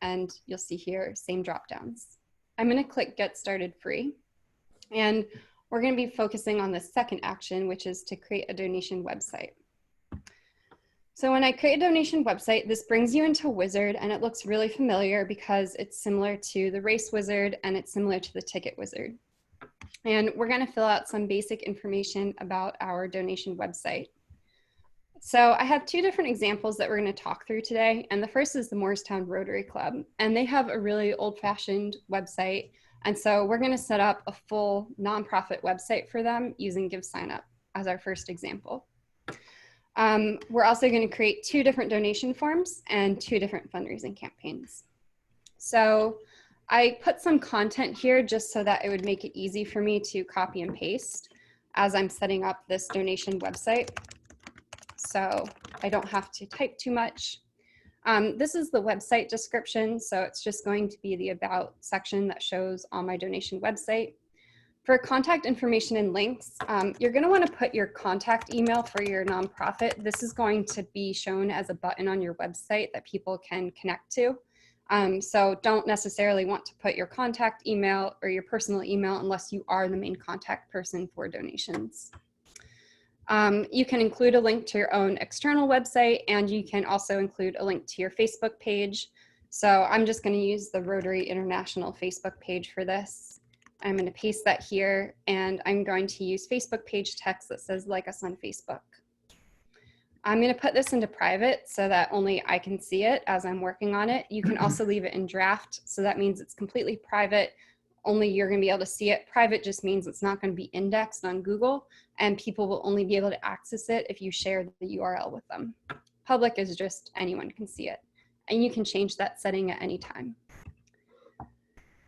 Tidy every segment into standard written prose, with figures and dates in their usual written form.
and you'll see here, same drop-downs. I'm going to click Get Started Free, and we're going to be focusing on the second action, which is to create a donation website. So when I create a donation website, this brings you into Wizard, and it looks really familiar because it's similar to the Race Wizard and it's similar to the Ticket Wizard. And we're going to fill out some basic information about our donation website. So I have two different examples that we're going to talk through today. And the first is the Moorestown Rotary Club. And they have a really old-fashioned website. And so we're going to set up a full nonprofit website for them using GiveSignup as our first example. We're also going to create two different donation forms and two different fundraising campaigns. So I put some content here just so that it would make it easy for me to copy and paste as I'm setting up this donation website, so I don't have to type too much. This is the website description, so it's just going to be the About section that shows on my donation website. For contact information and links, you're going to want to put your contact email for your nonprofit. This is going to be shown as a button on your website that people can connect to. So don't necessarily want to put your contact email or your personal email unless you are the main contact person for donations. You can include a link to your own external website, and you can also include a link to your Facebook page. So I'm just going to use the Rotary International Facebook page for this. I'm going to paste that here, and I'm going to use Facebook page text that says "Like us on Facebook." I'm going to put this into private so that only I can see it as I'm working on it. You can also leave it in draft, so that means it's completely private. Only you're going to be able to see it. Private just means it's not going to be indexed on Google, and people will only be able to access it if you share the URL with them. Public is just anyone can see it, and you can change that setting at any time.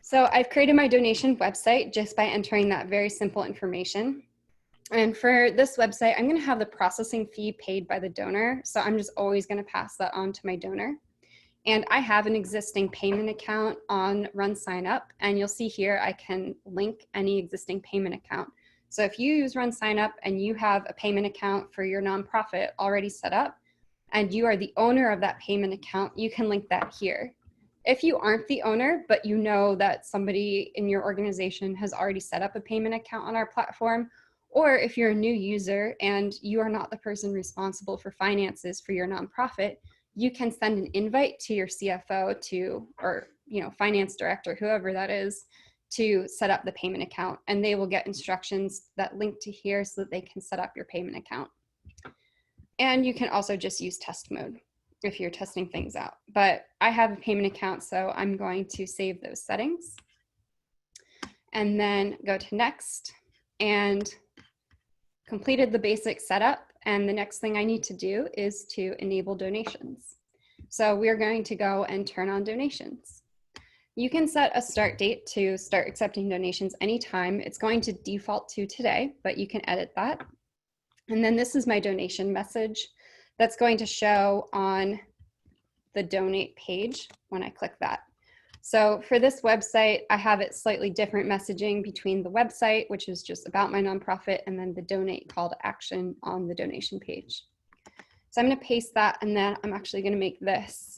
So I've created my donation website just by entering that very simple information. And for this website, I'm going to have the processing fee paid by the donor. So I'm just always going to pass that on to my donor. And I have an existing payment account on RunSignup. And you'll see here, I can link any existing payment account. So if you use RunSignup and you have a payment account for your nonprofit already set up, and you are the owner of that payment account, you can link that here. If you aren't the owner, but you know that somebody in your organization has already set up a payment account on our platform, or if you're a new user and you are not the person responsible for finances for your nonprofit, you can send an invite to your CFO or finance director, whoever that is, to set up the payment account, and they will get instructions that link to here so that they can set up your payment account. And you can also just use test mode if you're testing things out. But I have a payment account, so I'm going to save those settings and then go to next, and completed the basic setup. And the next thing I need to do is to enable donations. So we're going to go and turn on donations. You can set a start date to start accepting donations anytime. It's going to default to today, but you can edit that. And then this is my donation message that's going to show on the donate page when I click that. So for this website, I have it slightly different messaging between the website, which is just about my nonprofit, and then the donate call to action on the donation page. So I'm going to paste that, and then I'm actually going to make this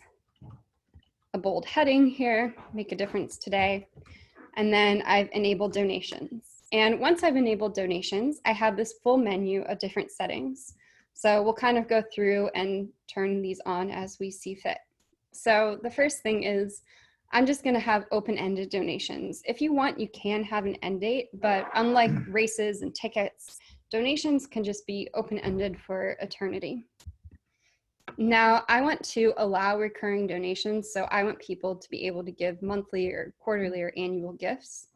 a bold heading here, make a difference today. And then I've enabled donations. And once I've enabled donations, I have this full menu of different settings. So we'll kind of go through and turn these on as we see fit. So the first thing is, I'm just going to have open-ended donations. If you want, you can have an end date, but unlike races and tickets, donations can just be open-ended for eternity. Now, I want to allow recurring donations, so I want people to be able to give monthly or quarterly or annual gifts.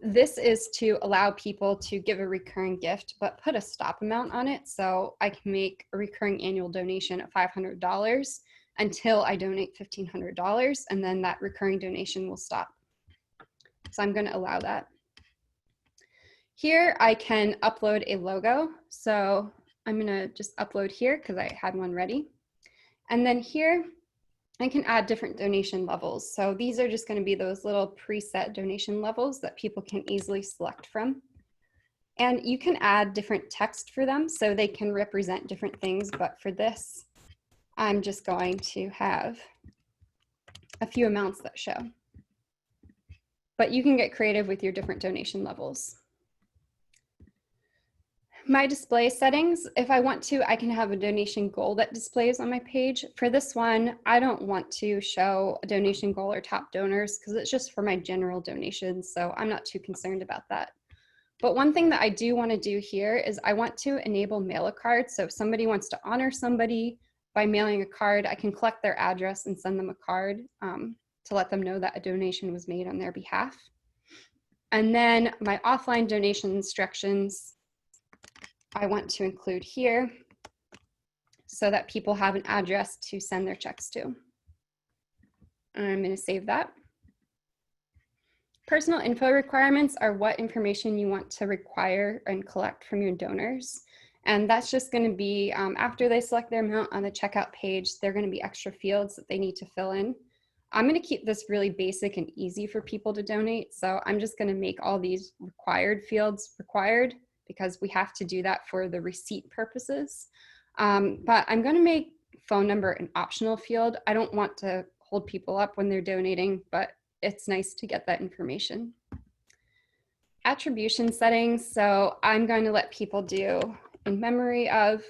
This is to allow people to give a recurring gift, but put a stop amount on it, so I can make a recurring annual donation of $500 until I donate $1,500, and then that recurring donation will stop. So I'm going to allow that. Here I can upload a logo. So I'm going to just upload here because I had one ready. And then here I can add different donation levels. So these are just going to be those little preset donation levels that people can easily select from. And you can add different text for them so they can represent different things. But for this, I'm just going to have a few amounts that show. But you can get creative with your different donation levels. My display settings, if I want to, I can have a donation goal that displays on my page. For this one, I don't want to show a donation goal or top donors because it's just for my general donations, so I'm not too concerned about that. But one thing that I do want to do here is I want to enable mail a card. So if somebody wants to honor somebody by mailing a card, I can collect their address and send them a card to let them know that a donation was made on their behalf. And then my offline donation instructions, I want to include here so that people have an address to send their checks to. And I'm going to save that. Personal info requirements are what information you want to require and collect from your donors. And that's just going to be after they select their amount on the checkout page, there are going to be extra fields that they need to fill in. I'm going to keep this really basic and easy for people to donate. So I'm just going to make all these required fields required, because we have to do that for the receipt purposes. But I'm going to make phone number an optional field. I don't want to hold people up when they're donating, but it's nice to get that information. Attribution settings. So I'm going to let people do in memory of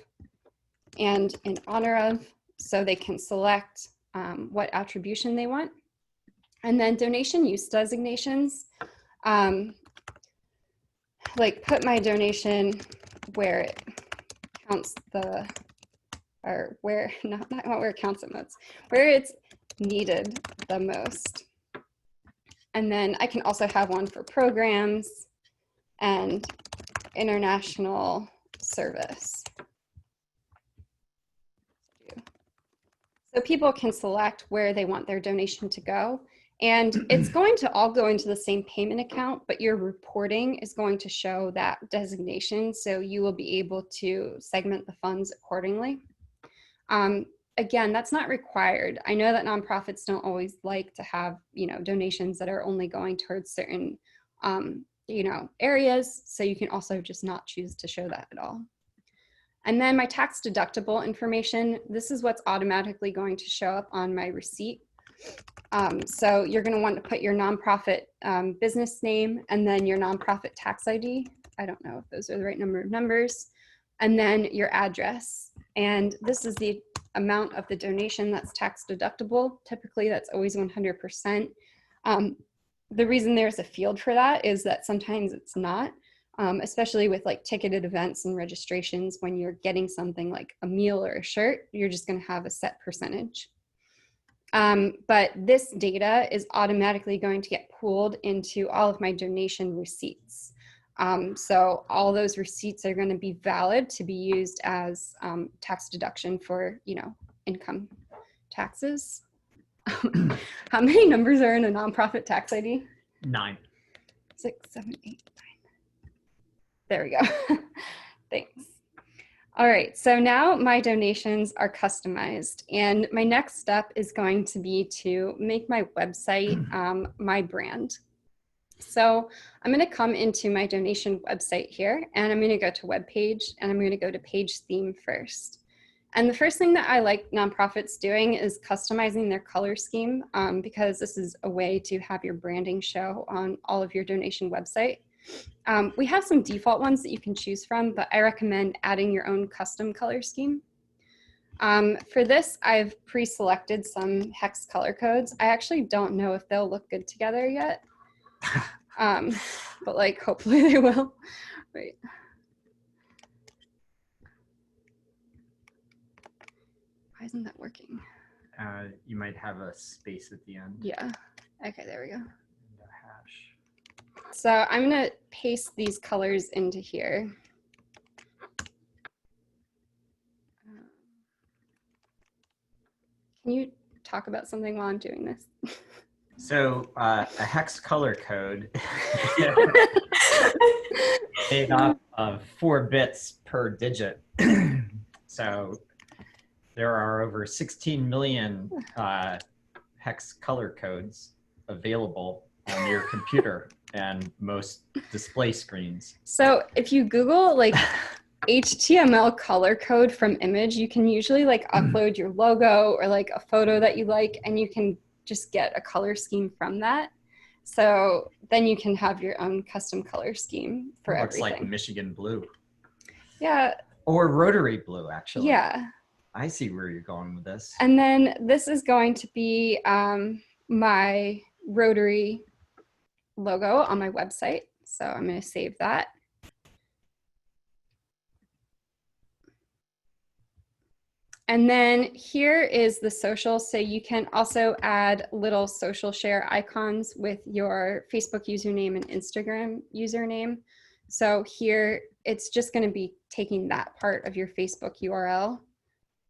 and in honor of, so they can select what attribution they want. And then donation use designations. Like put my donation where it counts the, or where, not where it counts the most, where it's needed the most. And then I can also have one for programs and international service. So people can select where they want their donation to go. And it's going to all go into the same payment account, but your reporting is going to show that designation. So you will be able to segment the funds accordingly. Again, that's not required. I know that nonprofits don't always like to have, donations that are only going towards certain, areas. So you can also just not choose to show that at all. And then my tax deductible information, this is what's automatically going to show up on my receipt. So you're going to want to put your nonprofit business name and then your nonprofit tax ID. I don't know if those are the right number of numbers. And then your address. And this is the amount of the donation that's tax deductible. Typically, that's always 100%. The reason there's a field for that is that sometimes it's not, especially with like ticketed events and registrations. When you're getting something like a meal or a shirt, you're just going to have a set percentage. But this data is automatically going to get pooled into all of my donation receipts. So all those receipts are going to be valid to be used as tax deduction for, income taxes. How many numbers are in a nonprofit tax ID? 9. 6, 7, 8, 9. There we go. Thanks. All right, so now my donations are customized, and my next step is going to be to make my website my brand. So I'm going to come into my donation website here, and I'm going to go to web page, and I'm going to go to page theme first. And the first thing that I like nonprofits doing is customizing their color scheme, because this is a way to have your branding show on all of your donation website. We have some default ones that you can choose from, but I recommend adding your own custom color scheme. For this, I've pre-selected some hex color codes. I actually don't know if they'll look good together yet, but like hopefully they will. Wait. Why isn't that working? You might have a space at the end. Yeah. Okay, there we go. And a hash. So I'm going to paste these colors into here. Can you talk about something while I'm doing this? So a hex color code made up of 4 bits per digit. So there are over 16 million hex color codes available on your computer and most display screens. So if you Google like HTML color code from image, you can usually like upload your logo or like a photo that you like, and you can just get a color scheme from that. So then you can have your own custom color scheme for Looks everything. like Michigan blue. Yeah. Or rotary blue, actually. Yeah. I see where you're going with this. And then this is going to be my rotary logo on my website. So I'm going to save that. And then here is the social. So you can also add little social share icons with your Facebook username and Instagram username. So here it's just going to be taking that part of your Facebook URL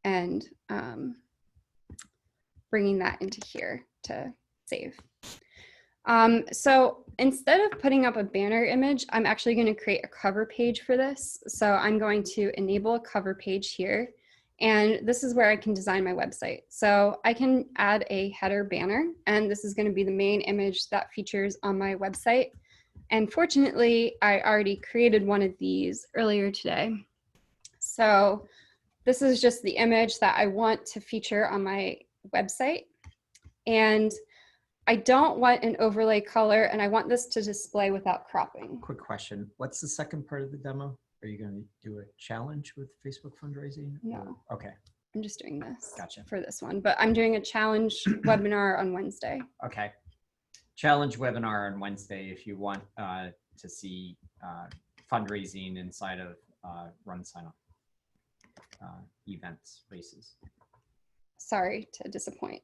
and bringing that into here to save. So instead of putting up a banner image, I'm actually going to create a cover page for this. So I'm going to enable a cover page here. And this is where I can design my website. So I can add a header banner, and this is going to be the main image that features on my website. And fortunately, I already created one of these earlier today. So this is just the image that I want to feature on my website. And I don't want an overlay color, and I want this to display without cropping. Quick question. What's the second part of the demo? Are you going to do a challenge with Facebook fundraising? No. Okay. I'm just doing this Gotcha. for this one, but I'm doing a challenge webinar on Wednesday. Okay. Challenge webinar on Wednesday if you want to see fundraising inside of RunSignup events, races. Sorry to disappoint.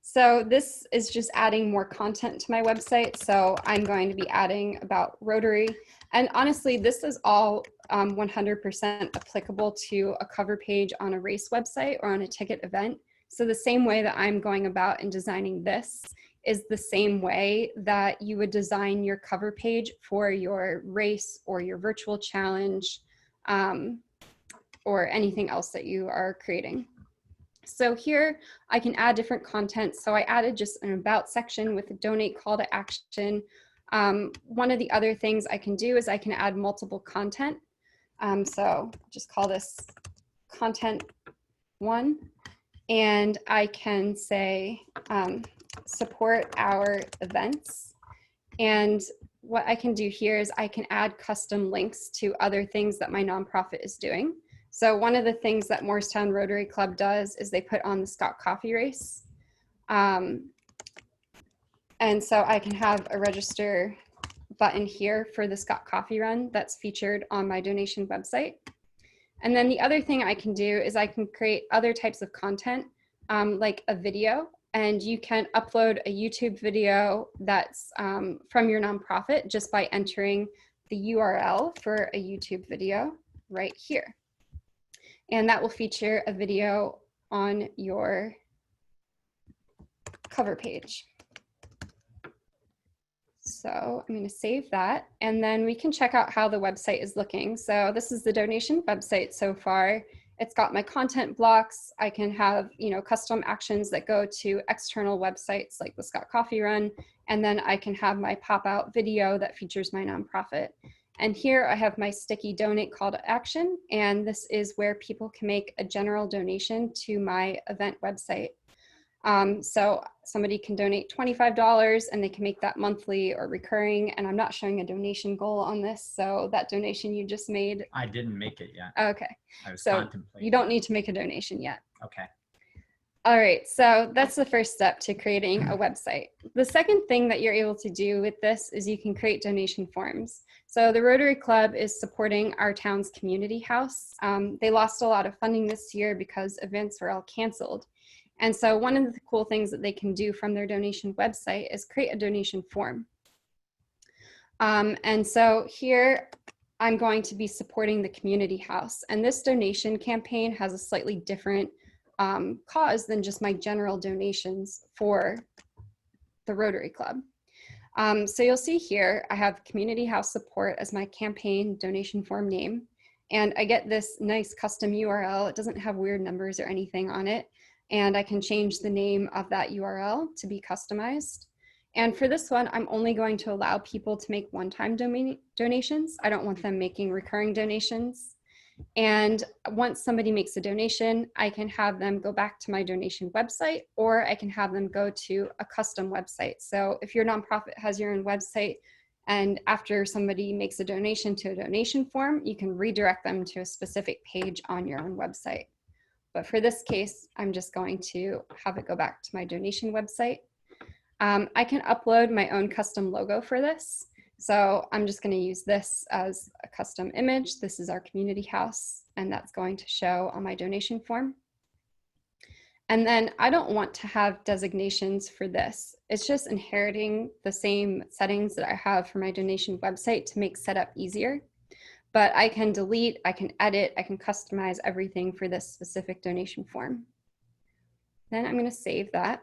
So this is just adding more content to my website. So I'm going to be adding about Rotary. And honestly, this is all 100% applicable to a cover page on a race website or on a ticket event. So the same way that I'm going about and designing this is the same way that you would design your cover page for your race or your virtual challenge or anything else that you are creating. So here I can add different content. So I added just an about section with a donate call to action. One of the other things I can do is I can add multiple content. So just call this content 1. And I can say support our events. And what I can do here is I can add custom links to other things that my nonprofit is doing. So one of the things that Moorestown Rotary Club does is they put on the Scott Coffee Race. And so I can have a register button here for the Scott Coffee Run that's featured on my donation website. And then the other thing I can do is I can create other types of content like a video, and you can upload a YouTube video that's from your nonprofit just by entering the URL for a YouTube video right here. And that will feature a video on your cover page. So I'm going to save that, and then we can check out how the website is looking. So this is the donation website so far. It's got my content blocks. I can have, custom actions that go to external websites like the Scott Coffee Run, and then I can have my pop-out video that features my nonprofit. And here I have my sticky donate call to action, and this is where people can make a general donation to my event website. So somebody can donate $25 and they can make that monthly or recurring, and I'm not showing a donation goal on this, so that donation you just made. I didn't make it yet. Okay. I was So contemplating. you don't need to make a donation yet. Okay. All right, so that's the first step to creating a website. The second thing that you're able to do with this is you can create donation forms. So the Rotary Club is supporting our town's community house. They lost a lot of funding this year because events were all canceled. And so one of the cool things that they can do from their donation website is create a donation form. And so here I'm going to be supporting the community house. And this donation campaign has a slightly different cause than just my general donations for the Rotary Club. So you'll see here, I have community house support as my campaign donation form name. And I get this nice custom URL. It doesn't have weird numbers or anything on it. And I can change the name of that URL to be customized. And for this one, I'm only going to allow people to make one-time donations. I don't want them making recurring donations. And once somebody makes a donation, I can have them go back to my donation website, or I can have them go to a custom website. So if your nonprofit has your own website, and after somebody makes a donation to a donation form, you can redirect them to a specific page on your own website. But for this case, I'm just going to have it go back to my donation website. I can upload my own custom logo for this. So I'm just going to use this as a custom image. This is our community house, and that's going to show on my donation form. And then I don't want to have designations for this. It's just inheriting the same settings that I have for my donation website to make setup easier. But I can delete, I can edit, I can customize everything for this specific donation form. Then I'm going to save that.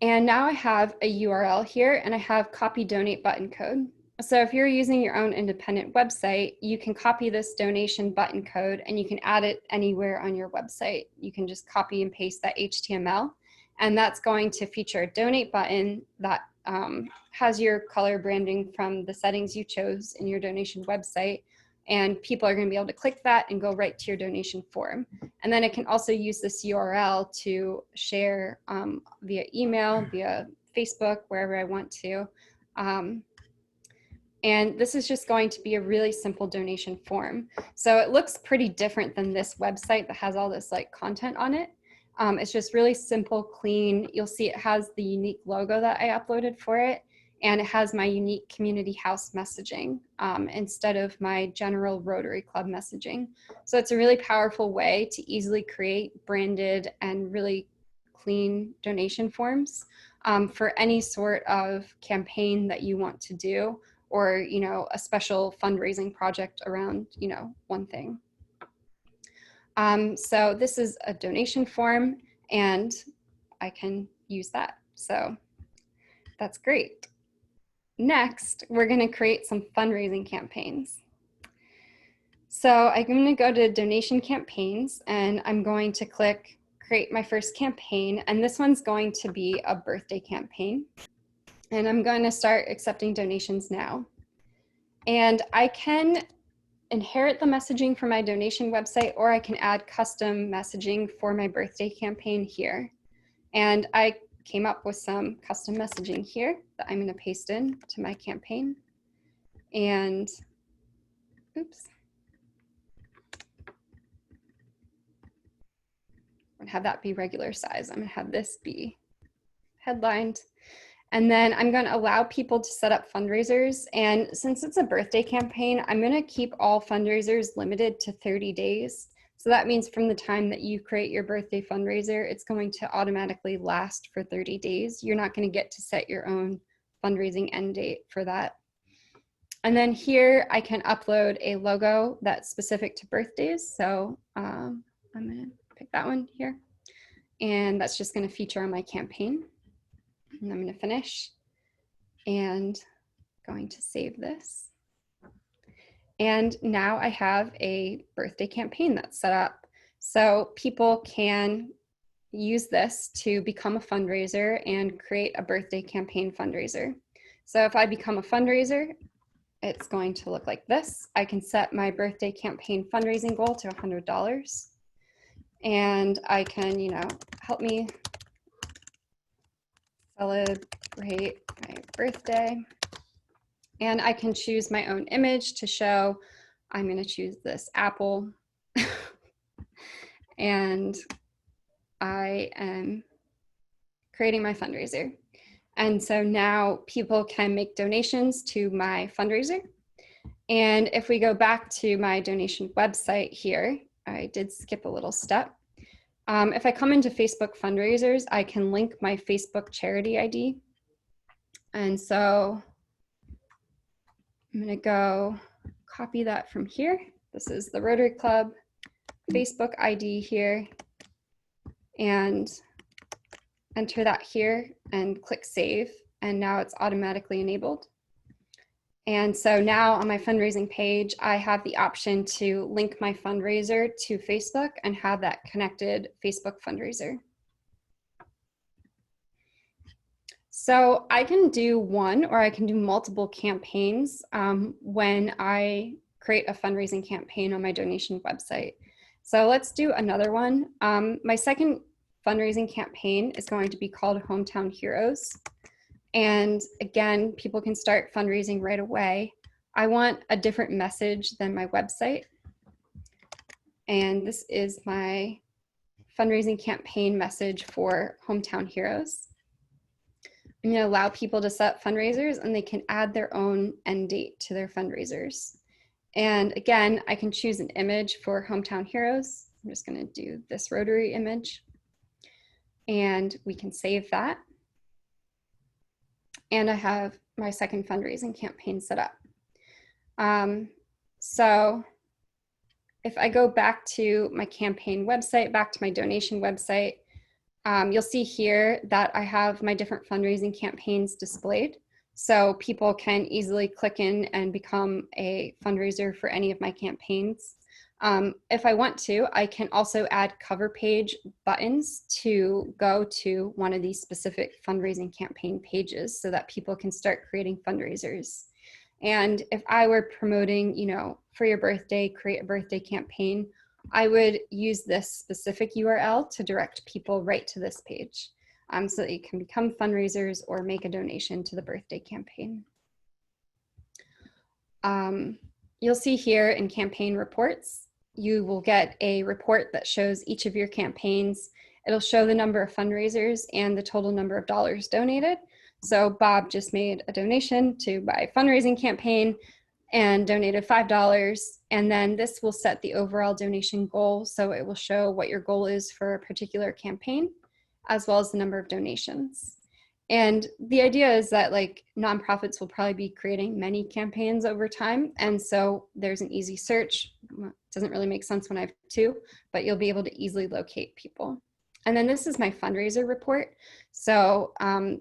And now I have a URL here, and I have copy donate button code. So if you're using your own independent website, you can copy this donation button code and you can add it anywhere on your website. You can just copy and paste that HTML, and that's going to feature a donate button that has your color branding from the settings you chose in your donation website. And people are going to be able to click that and go right to your donation form. And then it can also use this URL to share via email, via Facebook, wherever I want to. And this is just going to be a really simple donation form. So it looks pretty different than this website that has all this like content on it. It's just really simple, clean. You'll see it has the unique logo that I uploaded for it, and it has my unique community house messaging instead of my general Rotary Club messaging. So it's a really powerful way to easily create branded and really clean donation forms for any sort of campaign that you want to do, or, you know, a special fundraising project around, you know, one thing. So this is a donation form, and I can use that. So that's great. Next, we're going to create some fundraising campaigns. So I'm going to go to donation campaigns, and I'm going to click create my first campaign. And this one's going to be a birthday campaign. And I'm going to start accepting donations now. And I can inherit the messaging from my donation website, or I can add custom messaging for my birthday campaign here. And I came up with some custom messaging here that I'm going to paste in to my campaign. And oops. I'm going to have that be regular size. I'm going to have this be headlined. And then I'm going to allow people to set up fundraisers. And since it's a birthday campaign, I'm going to keep all fundraisers limited to 30 days. So that means from the time that you create your birthday fundraiser, it's going to automatically last for 30 days. You're not going to get to set your own fundraising end date for that. And then here I can upload a logo that's specific to birthdays. So I'm going to pick that one here. And that's just going to feature on my campaign. And I'm going to finish and going to save this. And now I have a birthday campaign that's set up. So people can use this to become a fundraiser and create a birthday campaign fundraiser. So if I become a fundraiser, it's going to look like this. I can set my birthday campaign fundraising goal to $100. And I can, you know, help me celebrate my birthday. And I can choose my own image to show. I'm going to choose this apple. And I am creating my fundraiser. And so now people can make donations to my fundraiser. And if we go back to my donation website here, I did skip a little step. If I come into Facebook fundraisers, I can link my Facebook charity ID. And so I'm going to go copy that from here. This is the Rotary Club Facebook ID here, and enter that here and click save. And now it's automatically enabled. And so now on my fundraising page, I have the option to link my fundraiser to Facebook and have that connected Facebook fundraiser. So I can do one or I can do multiple campaigns when I create a fundraising campaign on my donation website. So let's do another one. My second fundraising campaign is going to be called Hometown Heroes. And again, people can start fundraising right away. I want a different message than my website. And this is my fundraising campaign message for Hometown Heroes. I'm going to allow people to set up fundraisers and they can add their own end date to their fundraisers. And again, I can choose an image for Hometown Heroes. I'm just going to do this rotary image. And we can save that. And I have my second fundraising campaign set up. So if I go back to my campaign website, back to my donation website, you'll see here that I have my different fundraising campaigns displayed. So people can easily click in and become a fundraiser for any of my campaigns. If I want to, I can also add cover page buttons to go to one of these specific fundraising campaign pages so that people can start creating fundraisers. And if I were promoting, you know, for your birthday, create a birthday campaign, I would use this specific URL to direct people right to this page so that you can become fundraisers or make a donation to the birthday campaign. You'll see here in campaign reports, you will get a report that shows each of your campaigns. It'll show the number of fundraisers and the total number of dollars donated. So Bob just made a donation to my fundraising campaign and donated $5. And then this will set the overall donation goal. So it will show what your goal is for a particular campaign, as well as the number of donations. And the idea is that like nonprofits will probably be creating many campaigns over time. And so there's an easy search. It doesn't really make sense when I have two, but you'll be able to easily locate people. And then this is my fundraiser report. So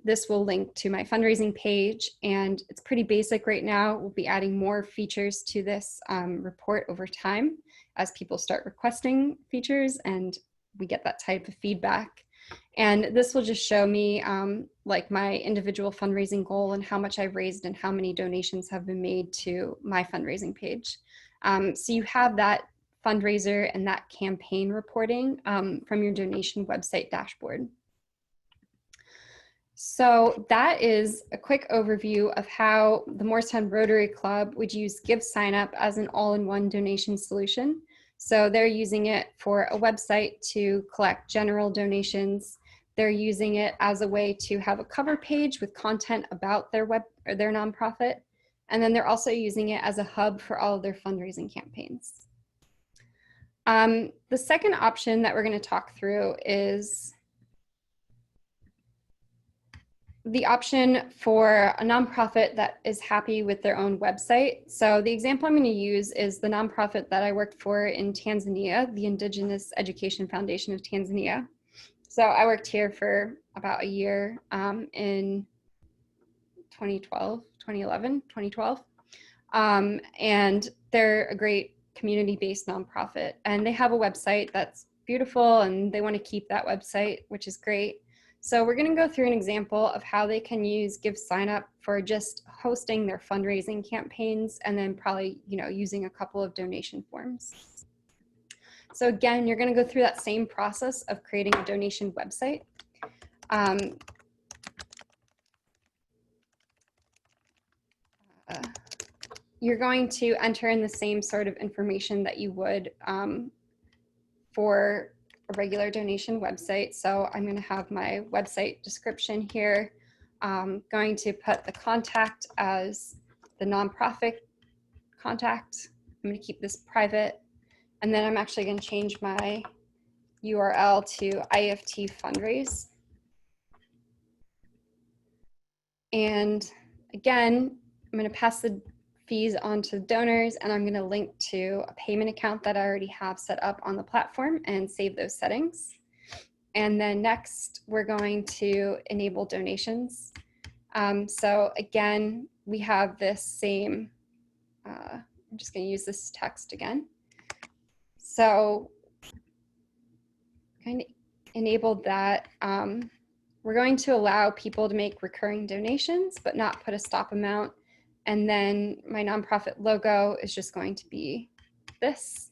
this will link to my fundraising page, and it's pretty basic right now. We'll be adding more features to this report over time as people start requesting features and we get that type of feedback. And this will just show me like my individual fundraising goal and how much I've raised and how many donations have been made to my fundraising page. So you have that fundraiser and that campaign reporting from your donation website dashboard. So that is a quick overview of how the Moorestown Rotary Club would use GiveSignup as an all-in-one donation solution. So they're using it for a website to collect general donations. They're using it as a way to have a cover page with content about their or their nonprofit. And then they're also using it as a hub for all of their fundraising campaigns. The second option that we're going to talk through is the option for a nonprofit that is happy with their own website. So the example I'm going to use is the nonprofit that I worked for in Tanzania, the Indigenous Education Foundation of Tanzania. So I worked here for about a year in 2012. And they're a great community-based nonprofit. And they have a website that's beautiful and they want to keep that website, which is great. So we're going to go through an example of how they can use GiveSignup for just hosting their fundraising campaigns and then probably, you know, using a couple of donation forms. So again, you're going to go through that same process of creating a donation website. You're going to enter in the same sort of information that you would for a regular donation website. So I'm going to have my website description here. Going to put the contact as the nonprofit contact. I'm going to keep this private. And then I'm actually going to change my URL to IFT Fundraise. And again, I'm going to pass the fees on to donors, and I'm going to link to a payment account that I already have set up on the platform and save those settings. And then next, we're going to enable donations. So again, we have this same, I'm just going to use this text again. So kind of enabled that. we're going to allow people to make recurring donations, but not put a stop amount. And then my nonprofit logo is just going to be this.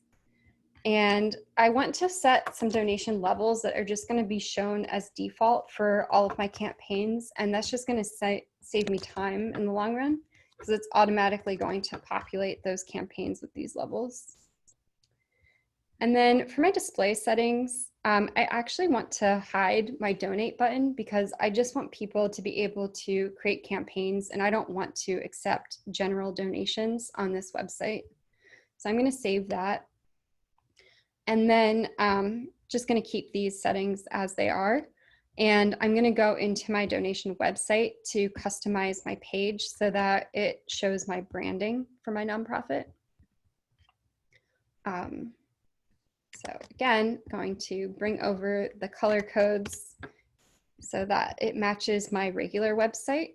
And I want to set some donation levels that are just going to be shown as default for all of my campaigns. And that's just going to save me time in the long run, because it's automatically going to populate those campaigns with these levels. And then for my display settings, I actually want to hide my donate button, because I just want people to be able to create campaigns, and I don't want to accept general donations on this website. So I'm going to save that. And then just going to keep these settings as they are. And I'm going to go into my donation website to customize my page so that it shows my branding for my nonprofit. So again, going to bring over the color codes so that it matches my regular website.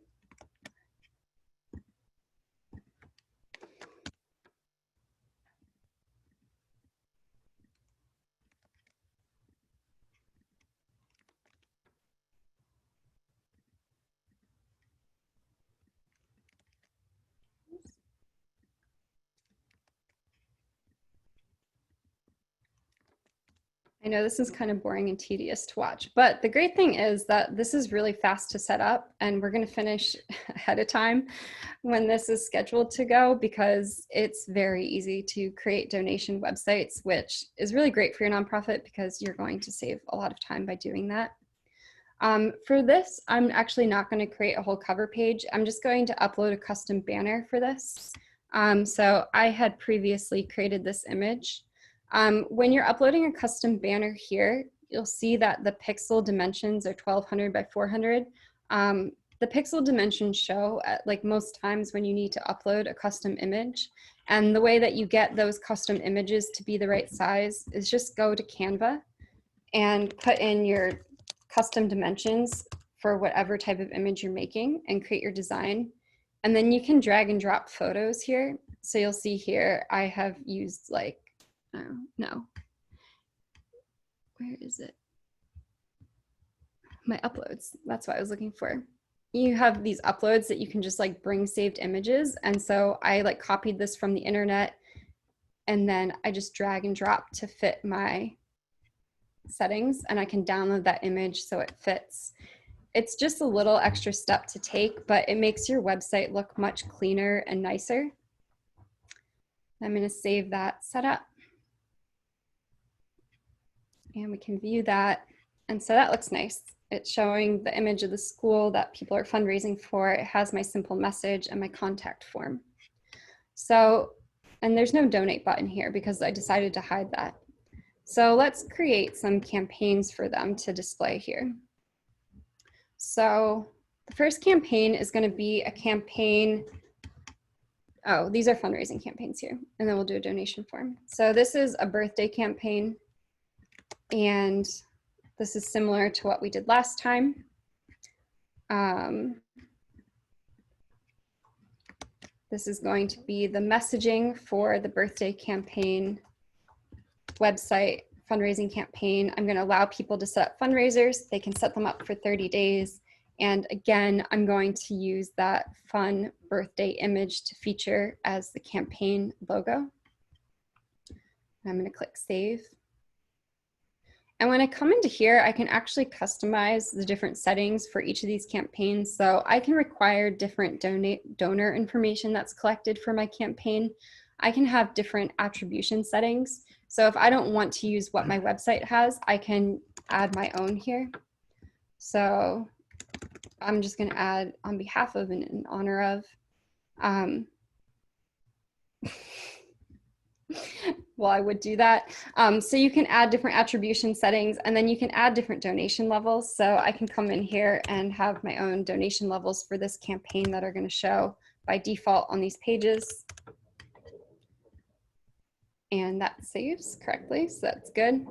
I know this is kind of boring and tedious to watch, but the great thing is that this is really fast to set up, and we're going to finish ahead of time when this is scheduled to go, because it's very easy to create donation websites, which is really great for your nonprofit because you're going to save a lot of time by doing that. For this, I'm actually not going to create a whole cover page. I'm just going to upload a custom banner for this. So I had previously created this image. When you're uploading a custom banner here, you'll see that the pixel dimensions are 1200 by 400. The pixel dimensions show at, like most times when you need to upload a custom image. And the way that you get those custom images to be the right size is just go to Canva and put in your custom dimensions for whatever type of image you're making and create your design. And then you can drag and drop photos here. So you'll see here, I have used like, no, where is it? My uploads, that's what I was looking for. You have these uploads that you can just like bring saved images. And so I like copied this from the internet, and then I just drag and drop to fit my settings, and I can download that image so it fits. It's just a little extra step to take, but it makes your website look much cleaner and nicer. I'm going to save that setup. And we can view that. And so that looks nice. It's showing the image of the school that people are fundraising for. It has my simple message and my contact form. So, and there's no donate button here because I decided to hide that. So let's create some campaigns for them to display here. So the first campaign is going to be a campaign. Oh, these are fundraising campaigns here. And then we'll do a donation form. So this is a birthday campaign. And this is similar to what we did last time. This is going to be the messaging for the birthday campaign website fundraising campaign. I'm going to allow people to set up fundraisers. They can set them up for 30 days. And again, I'm going to use that fun birthday image to feature as the campaign logo. I'm going to click save. And when I come into here, I can actually customize the different settings for each of these campaigns. So I can require different donor information that's collected for my campaign. I can have different attribution settings. So if I don't want to use what my website has, I can add my own here. So I'm just going to add on behalf of and in honor of. Well, I would do that. So you can add different attribution settings, and then you can add different donation levels. So I can come in here and have my own donation levels for this campaign that are going to show by default on these pages. And that saves correctly, so that's good.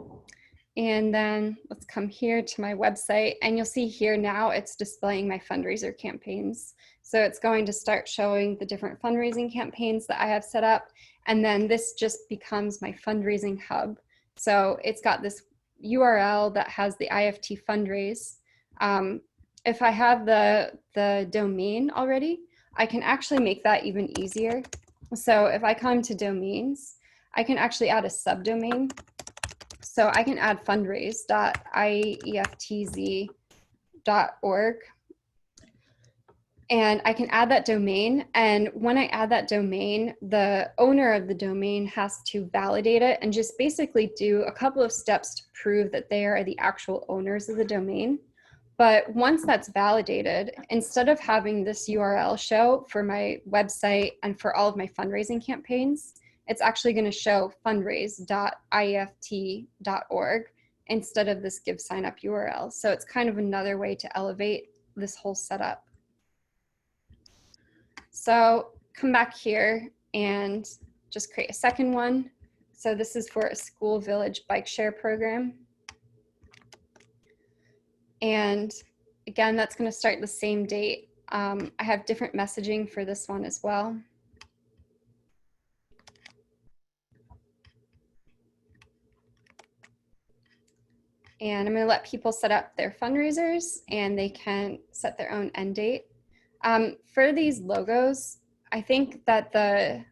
And then let's come here to my website, and you'll see here now it's displaying my fundraiser campaigns. So it's going to start showing the different fundraising campaigns that I have set up. And then this just becomes my fundraising hub. So it's got this URL that has the IFT fundraise. if I have the domain already, I can actually make that even easier. So if I come to domains, I can actually add a subdomain. So I can add fundraise.ieftz.org. And I can add that domain. And when I add that domain, the owner of the domain has to validate it and just basically do a couple of steps to prove that they are the actual owners of the domain. But once that's validated, instead of having this URL show for my website and for all of my fundraising campaigns, it's actually going to show fundraise.ieft.org instead of this GiveSignup URL. So it's kind of another way to elevate this whole setup. So come back here and just create a second one. So this is for a school village bike share program. And again, that's going to start the same date. I have different messaging for this one as well. And I'm going to let people set up their fundraisers and they can set their own end date. For these logos, I think that the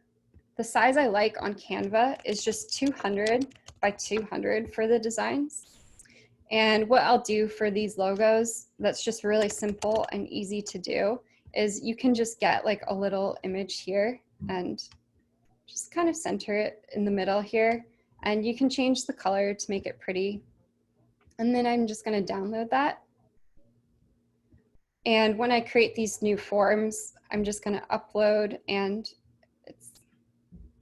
size I like on Canva is just 200 by 200 for the designs. And what I'll do for these logos, that's just really simple and easy to do, is you can just get like a little image here and just kind of center it in the middle here. And you can change the color to make it pretty. And then I'm just going to download that. And when I create these new forms, I'm just going to upload, and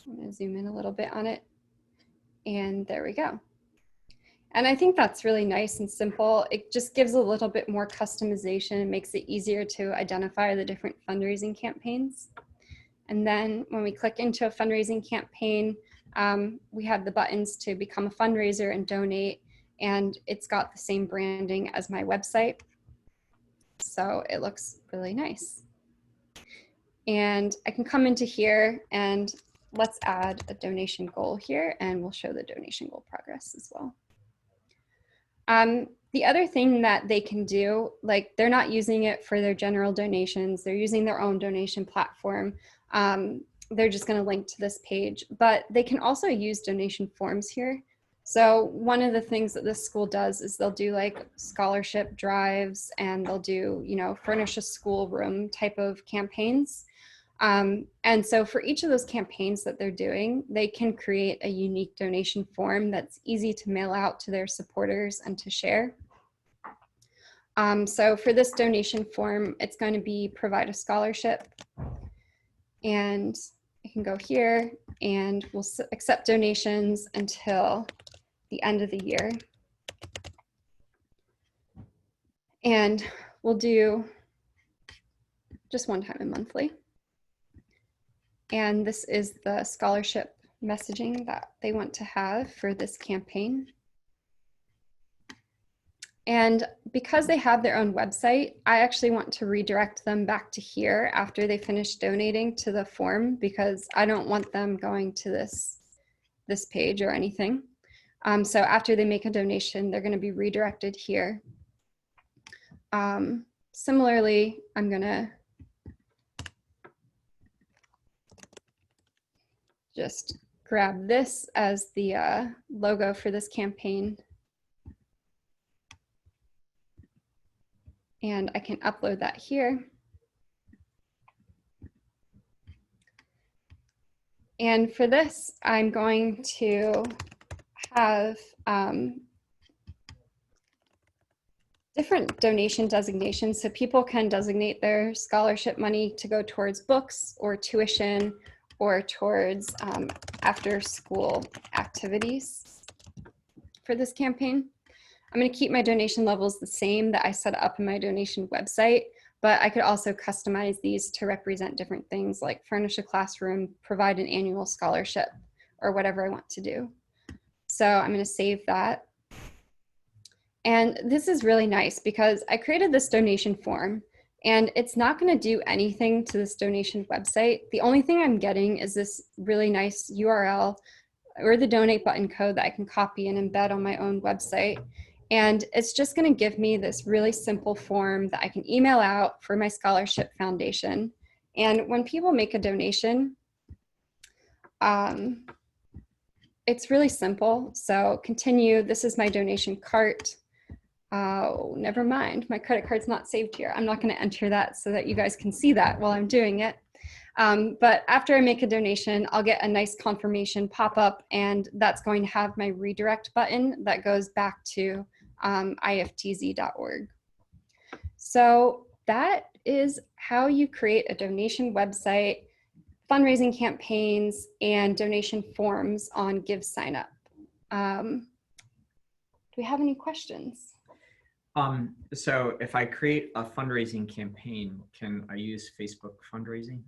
I'm going to zoom in a little bit on it. And there we go. And I think that's really nice and simple. It just gives a little bit more customization and makes it easier to identify the different fundraising campaigns. And then when we click into a fundraising campaign, we have the buttons to become a fundraiser and donate, and it's got the same branding as my website. So it looks really nice. And I can come into here and let's add a donation goal here, and we'll show the donation goal progress as well. The other thing that they can do, like they're not using it for their general donations, they're using their own donation platform. They're just going to link to this page, but they can also use donation forms here. So one of the things that this school does is they'll do like scholarship drives, and they'll do, you know, furnish a school room type of campaigns. And so for each of those campaigns that they're doing, they can create a unique donation form that's easy to mail out to their supporters and to share. So for this donation form, it's going to be provide a scholarship. And I can go here and we'll accept donations until the end of the year. And we'll do just one time a monthly. And this is the scholarship messaging that they want to have for this campaign. And because they have their own website, I actually want to redirect them back to here after they finish donating to the form, because I don't want them going to this page or anything. So after they make a donation, they're going to be redirected here. Similarly, I'm going to just grab this as the logo for this campaign. And I can upload that here. And for this, I'm going to have different donation designations, so people can designate their scholarship money to go towards books or tuition or towards after school activities for this campaign. I'm going to keep my donation levels the same that I set up in my donation website, but I could also customize these to represent different things like furnish a classroom, provide an annual scholarship, or whatever I want to do. So I'm going to save that. And this is really nice because I created this donation form and it's not going to do anything to this donation website. The only thing I'm getting is this really nice URL or the donate button code that I can copy and embed on my own website. And it's just going to give me this really simple form that I can email out for my scholarship foundation. And when people make a donation, it's really simple. So continue, this is my donation cart. Oh, never mind, my credit card's not saved here. I'm not going to enter that so that you guys can see that while I'm doing it. But after I make a donation, I'll get a nice confirmation pop up, and that's going to have my redirect button that goes back to iftz.org. So that is how you create a donation website, fundraising campaigns, and donation forms on GiveSignup. Do we have any questions? So if I create a fundraising campaign, can I use Facebook fundraising?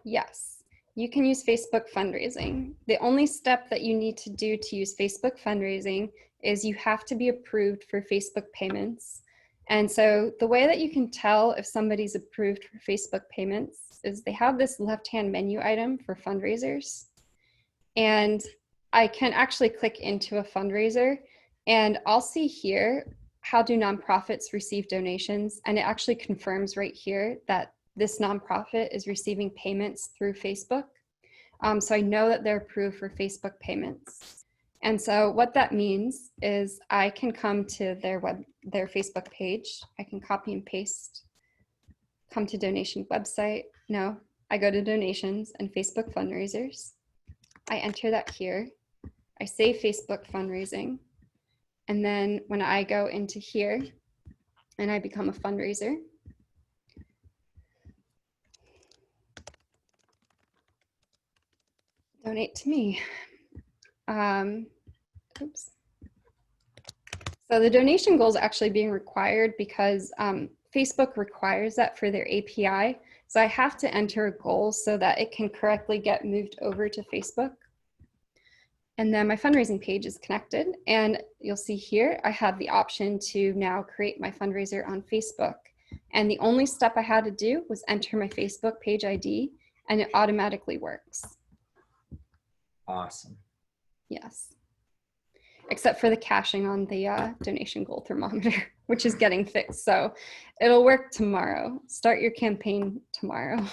Yes, you can use Facebook fundraising. The only step that you need to do to use Facebook fundraising is you have to be approved for Facebook payments. And so the way that you can tell if somebody's approved for Facebook payments is they have this left-hand menu item for fundraisers. And I can actually click into a fundraiser, and I'll see here, how do nonprofits receive donations? And it actually confirms right here that this nonprofit is receiving payments through Facebook. So I know that they're approved for Facebook payments. And so what that means is I can come to their Facebook page. I can copy and paste, come to donation website. No, I go to donations and Facebook fundraisers. I enter that here. I say Facebook fundraising. And then when I go into here and I become a fundraiser, donate to me. Oops. So the donation goal is actually being required because Facebook requires that for their API. So I have to enter a goal so that it can correctly get moved over to Facebook. And then my fundraising page is connected, and you'll see here I have the option to now create my fundraiser on Facebook. And the only step I had to do was enter my Facebook page ID, and it automatically works. Awesome. Yes. Except for the caching on the donation goal thermometer, which is getting fixed. So it'll work tomorrow. Start your campaign tomorrow.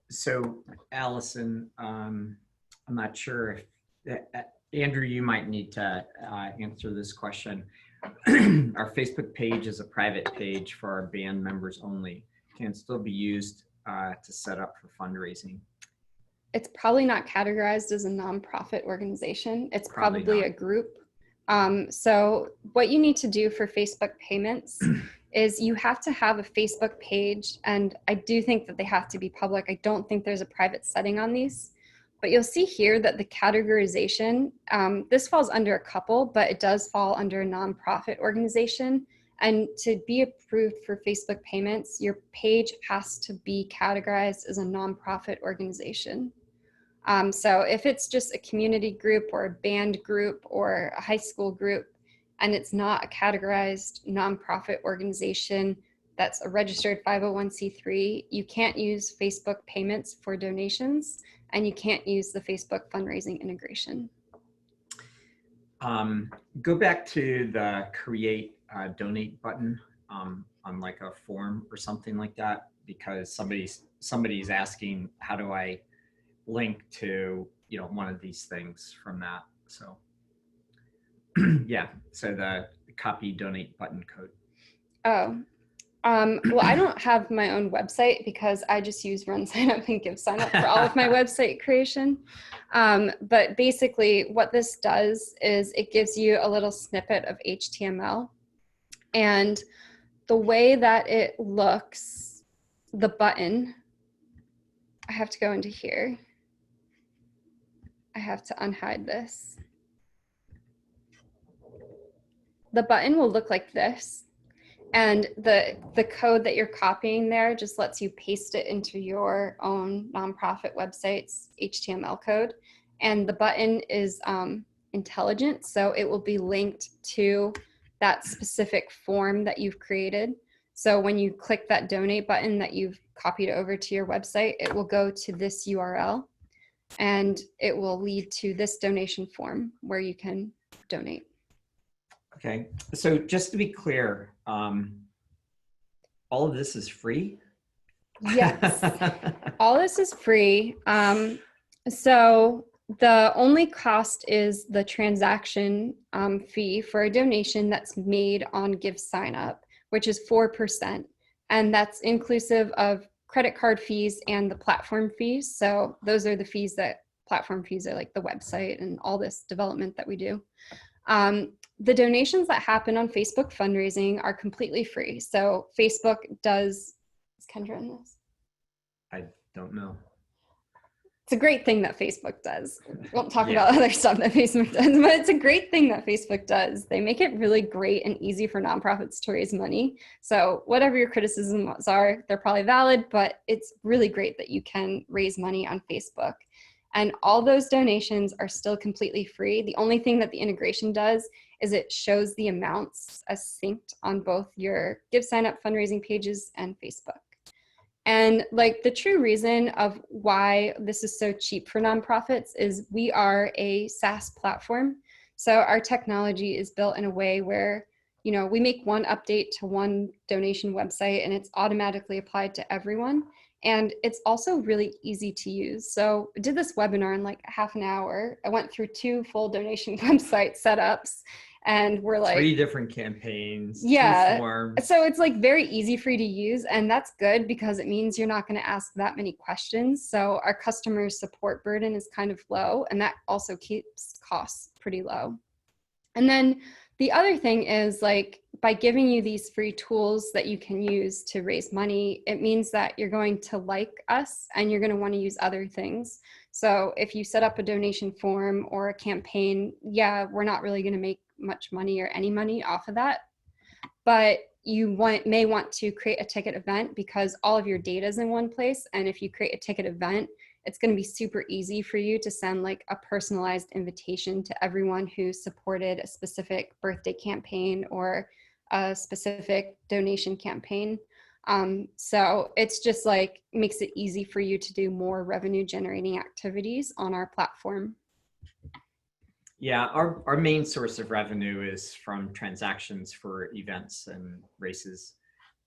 So Allison, I'm not sure if, Andrew, you might need to answer this question. Our Facebook page is a private page for our band members only. Can it still be used to set up for fundraising? It's probably not categorized as a nonprofit organization. It's probably a group. So what you need to do for Facebook payments is you have to have a Facebook page, and I do think that they have to be public. I don't think there's a private setting on these, but you'll see here that the categorization, this falls under a couple, but it does fall under a nonprofit organization. And to be approved for Facebook payments, your page has to be categorized as a nonprofit organization. So if it's just a community group or a band group or a high school group, and it's not a categorized nonprofit organization that's a registered 501c3, you can't use Facebook payments for donations, and you can't use the Facebook fundraising integration. Go back to the create donate button on like a form or something like that, because somebody's asking, how do I link to, you know, one of these things from that? So yeah, so the copy donate button code. Oh, well, I don't have my own website because I just use RunSignup and GiveSignup for all of my website creation. But basically what this does is it gives you a little snippet of HTML, and the way that it looks, the button, I have to go into here. I have to unhide this. The button will look like this. And the code that you're copying there just lets you paste it into your own nonprofit website's HTML code. And the button is intelligent, so it will be linked to that specific form that you've created. So when you click that donate button that you've copied over to your website, it will go to this URL, and it will lead to this donation form where you can donate. Okay, so just to be clear, all of this is free? Yes, all this is free. So the only cost is the transaction fee for a donation that's made on GiveSignup, which is 4%. And that's inclusive of credit card fees and the platform fees. So those are the fees that platform fees are, like the website and all this development that we do. The donations that happen on Facebook fundraising are completely free. So Facebook does, is Kendra in this? I don't know. It's a great thing that Facebook does. We won't talk about other stuff that Facebook does, but it's a great thing that Facebook does. They make it really great and easy for nonprofits to raise money. So whatever your criticisms are, they're probably valid, but it's really great that you can raise money on Facebook. And all those donations are still completely free. The only thing that the integration does is it shows the amounts as synced on both your GiveSignup fundraising pages and Facebook. And like the true reason of why this is so cheap for nonprofits is we are a SaaS platform. So our technology is built in a way where, you know, we make one update to one donation website and it's automatically applied to everyone. And it's also really easy to use. So I did this webinar in like half an hour. I went through 2 full donation website setups. And we're like 3 different campaigns, 2 forms. So it's like very easy for you to use, and that's good because it means you're not going to ask that many questions. So our customer support burden is kind of low, and that also keeps costs pretty low. And then the other thing is, like, by giving you these free tools that you can use to raise money, it means that you're going to like us and you're going to want to use other things. So if you set up a donation form or a campaign, yeah, we're not really going to make much money or any money off of that, but you may want to create a ticket event because all of your data is in one place. And if you create a ticket event, it's going to be super easy for you to send like a personalized invitation to everyone who supported a specific birthday campaign or a specific donation campaign. So it's just like makes it easy for you to do more revenue generating activities on our platform. Yeah, our main source of revenue is from transactions for events and races,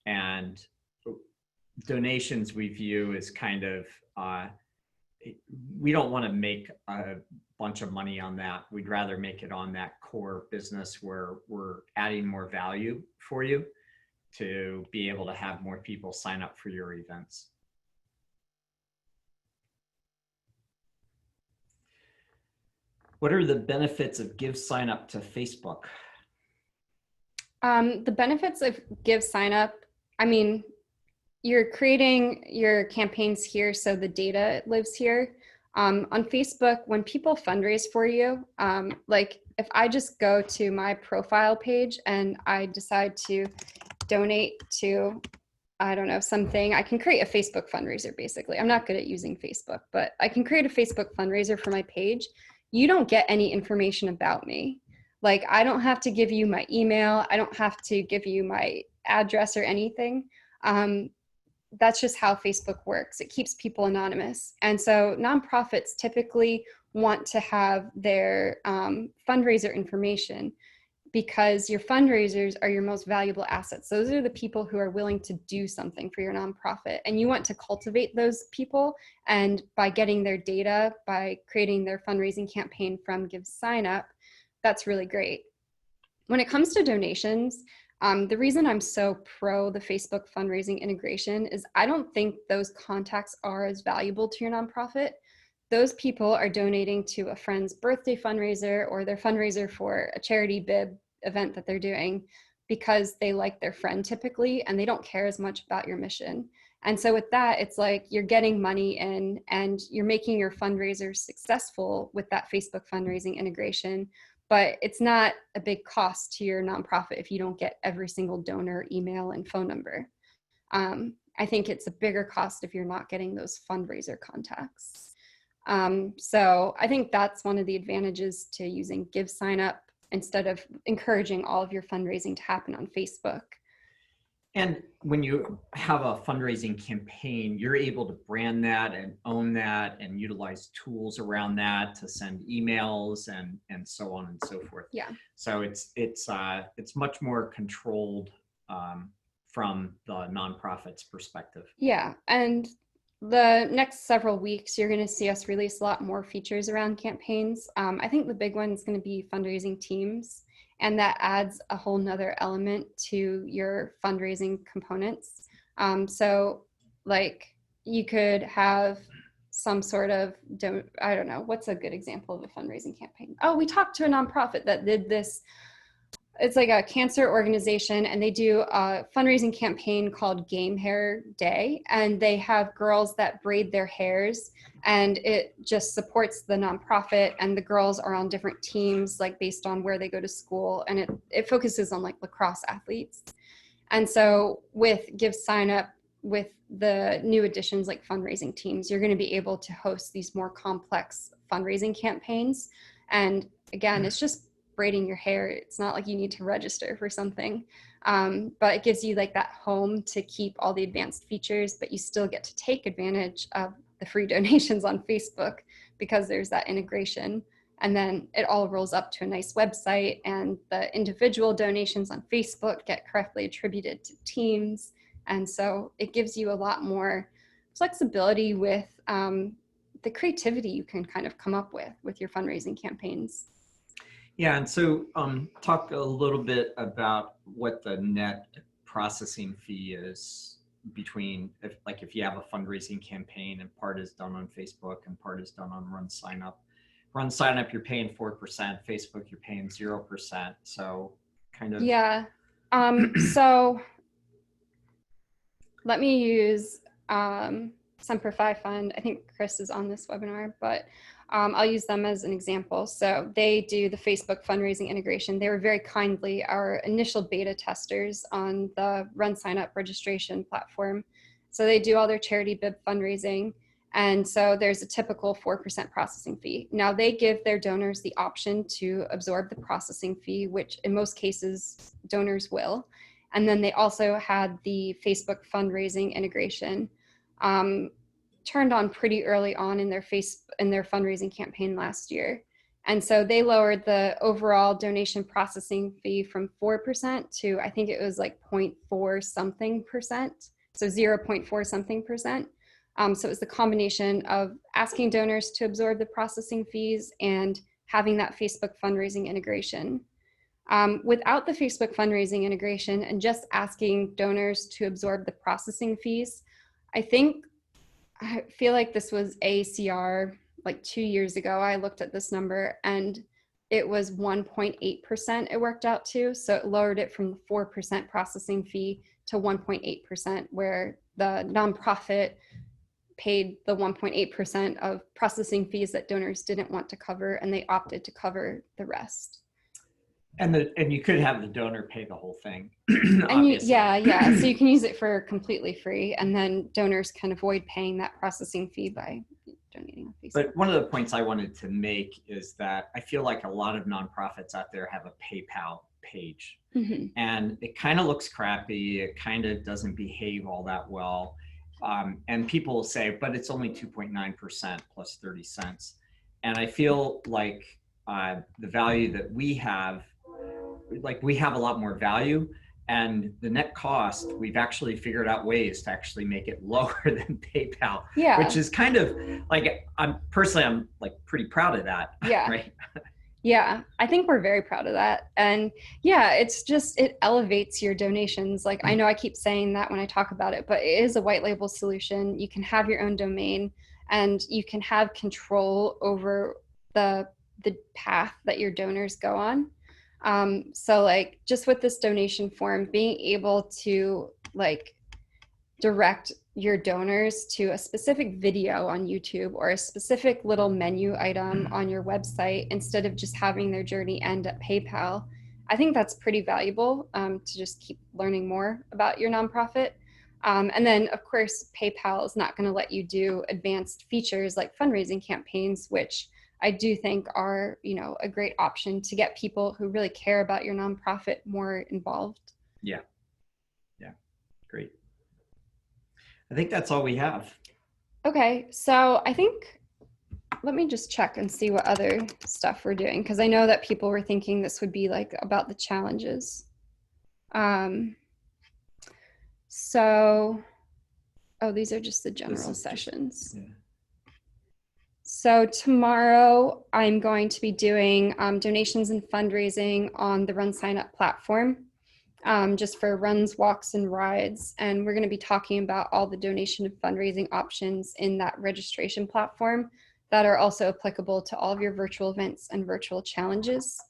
and donations we view as kind of, we don't want to make a bunch of money on that. We'd rather make it on that core business where we're adding more value for you to be able to have more people sign up for your events. What are the benefits of GiveSignup to Facebook? The benefits of GiveSignup, I mean, you're creating your campaigns here, so the data lives here. On Facebook, when people fundraise for you, like if I just go to my profile page and I decide to donate to, I don't know, something, I can create a Facebook fundraiser basically. I'm not good at using Facebook, but I can create a Facebook fundraiser for my page. You don't get any information about me. Like I don't have to give you my email. I don't have to give you my address or anything. That's just how Facebook works. It keeps people anonymous. And so nonprofits typically want to have their fundraiser information because your fundraisers are your most valuable assets. Those are the people who are willing to do something for your nonprofit. And you want to cultivate those people. And by getting their data, by creating their fundraising campaign from GiveSignup, that's really great. When it comes to donations, the reason I'm so pro the Facebook fundraising integration is I don't think those contacts are as valuable to your nonprofit. Those people are donating to a friend's birthday fundraiser or their fundraiser for a charity bib event that they're doing because they like their friend typically, and they don't care as much about your mission. And so with that, it's like you're getting money in and you're making your fundraiser successful with that Facebook fundraising integration, but it's not a big cost to your nonprofit if you don't get every single donor email and phone number. I think it's a bigger cost if you're not getting those fundraiser contacts. So I think that's one of the advantages to using GiveSignup instead of encouraging all of your fundraising to happen on Facebook. And when you have a fundraising campaign, you're able to brand that and own that and utilize tools around that to send emails and so on and so forth. Yeah. So it's much more controlled from the nonprofit's perspective. Yeah, and the next several weeks, you're going to see us release a lot more features around campaigns. I think the big one is going to be fundraising teams, and that adds a whole nother element to your fundraising components. So like you could have some sort of, I don't know, what's a good example of a fundraising campaign? Oh, we talked to a nonprofit that did this. It's like a cancer organization, and they do a fundraising campaign called Game Hair Day, and they have girls that braid their hairs, and it just supports the nonprofit, and the girls are on different teams, like based on where they go to school, and it focuses on like lacrosse athletes. And so with GiveSignup, with the new additions like fundraising teams, you're going to be able to host these more complex fundraising campaigns. And again, it's just braiding your hair. It's not like you need to register for something, but it gives you like that home to keep all the advanced features, but you still get to take advantage of the free donations on Facebook because there's that integration. And then it all rolls up to a nice website, and the individual donations on Facebook get correctly attributed to teams. And so it gives you a lot more flexibility with the creativity you can kind of come up with your fundraising campaigns. Yeah, and so talk a little bit about what the net processing fee is between, if you have a fundraising campaign and part is done on Facebook and part is done on RunSignup. RunSignup, you're paying 4%. Facebook, you're paying 0%. So kind of. Yeah. So let me use Semper Fund. I think Chris is on this webinar, but I'll use them as an example. So they do the Facebook fundraising integration. They were very kindly our initial beta testers on the RunSignup registration platform. So they do all their charity bib fundraising. And so there's a typical 4% processing fee. Now they give their donors the option to absorb the processing fee, which in most cases donors will. And then they also had the Facebook fundraising integration turned on pretty early on in their fundraising campaign last year. And so they lowered the overall donation processing fee from 4% to, I think it was like 0.4 something percent. So 0.4 something percent. So it was the combination of asking donors to absorb the processing fees and having that Facebook fundraising integration. Without the Facebook fundraising integration and just asking donors to absorb the processing fees, I feel like this was ACR like 2 years ago. I looked at this number and it was 1.8% it worked out to. So it lowered it from the 4% processing fee to 1.8%, where the nonprofit paid the 1.8% of processing fees that donors didn't want to cover, and they opted to cover the rest. And you could have the donor pay the whole thing. And yeah. So you can use it for completely free, and then donors can avoid paying that processing fee by donating on Facebook. But one of the points I wanted to make is that I feel like a lot of nonprofits out there have a PayPal page, and it kind of looks crappy. It kind of doesn't behave all that well. And people will say, but it's only 2.9% plus 30 cents. And I feel like the value that we have a lot more value, and the net cost, we've actually figured out ways to actually make it lower than PayPal, which is kind of like, I'm like pretty proud of that. Yeah. Right. Yeah, I think we're very proud of that. And yeah, it's just, it elevates your donations. Like, I know I keep saying that when I talk about it, but it is a white label solution. You can have your own domain, and you can have control over the path that your donors go on. So like, just with this donation form, being able to like direct your donors to a specific video on YouTube or a specific little menu item on your website, instead of just having their journey end at PayPal, I think that's pretty valuable to just keep learning more about your nonprofit. And then of course, PayPal is not going to let you do advanced features like fundraising campaigns, which I do think are, a great option to get people who really care about your nonprofit more involved. Yeah. Great. I think that's all we have. Okay, so I think, let me just check and see what other stuff we're doing, because I know that people were thinking this would be like about the challenges. So, oh, these are just the general sessions. Yeah. So tomorrow I'm going to be doing donations and fundraising on the RunSignup platform, just for runs, walks, and rides. And we're going to be talking about all the donation and fundraising options in that registration platform that are also applicable to all of your virtual events and virtual challenges.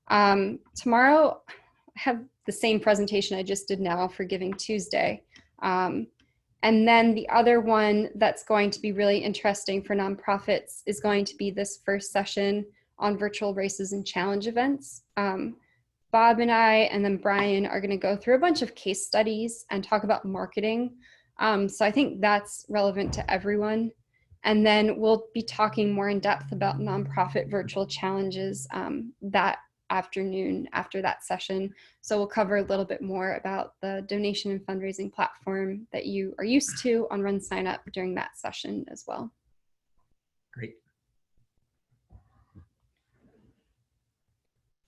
Tomorrow I have the same presentation I just did now for Giving Tuesday. And then the other one that's going to be really interesting for nonprofits is going to be this first session on virtual races and challenge events. Bob and I, and then Brian, are going to go through a bunch of case studies and talk about marketing. So I think that's relevant to everyone. And then we'll be talking more in depth about nonprofit virtual challenges that afternoon after that session. So we'll cover a little bit more about the donation and fundraising platform that you are used to on RunSignup during that session as well. Great.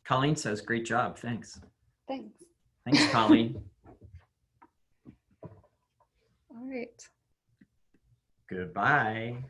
Colleen says, great job. Thanks. Thanks. Thanks, Colleen. All right. Goodbye.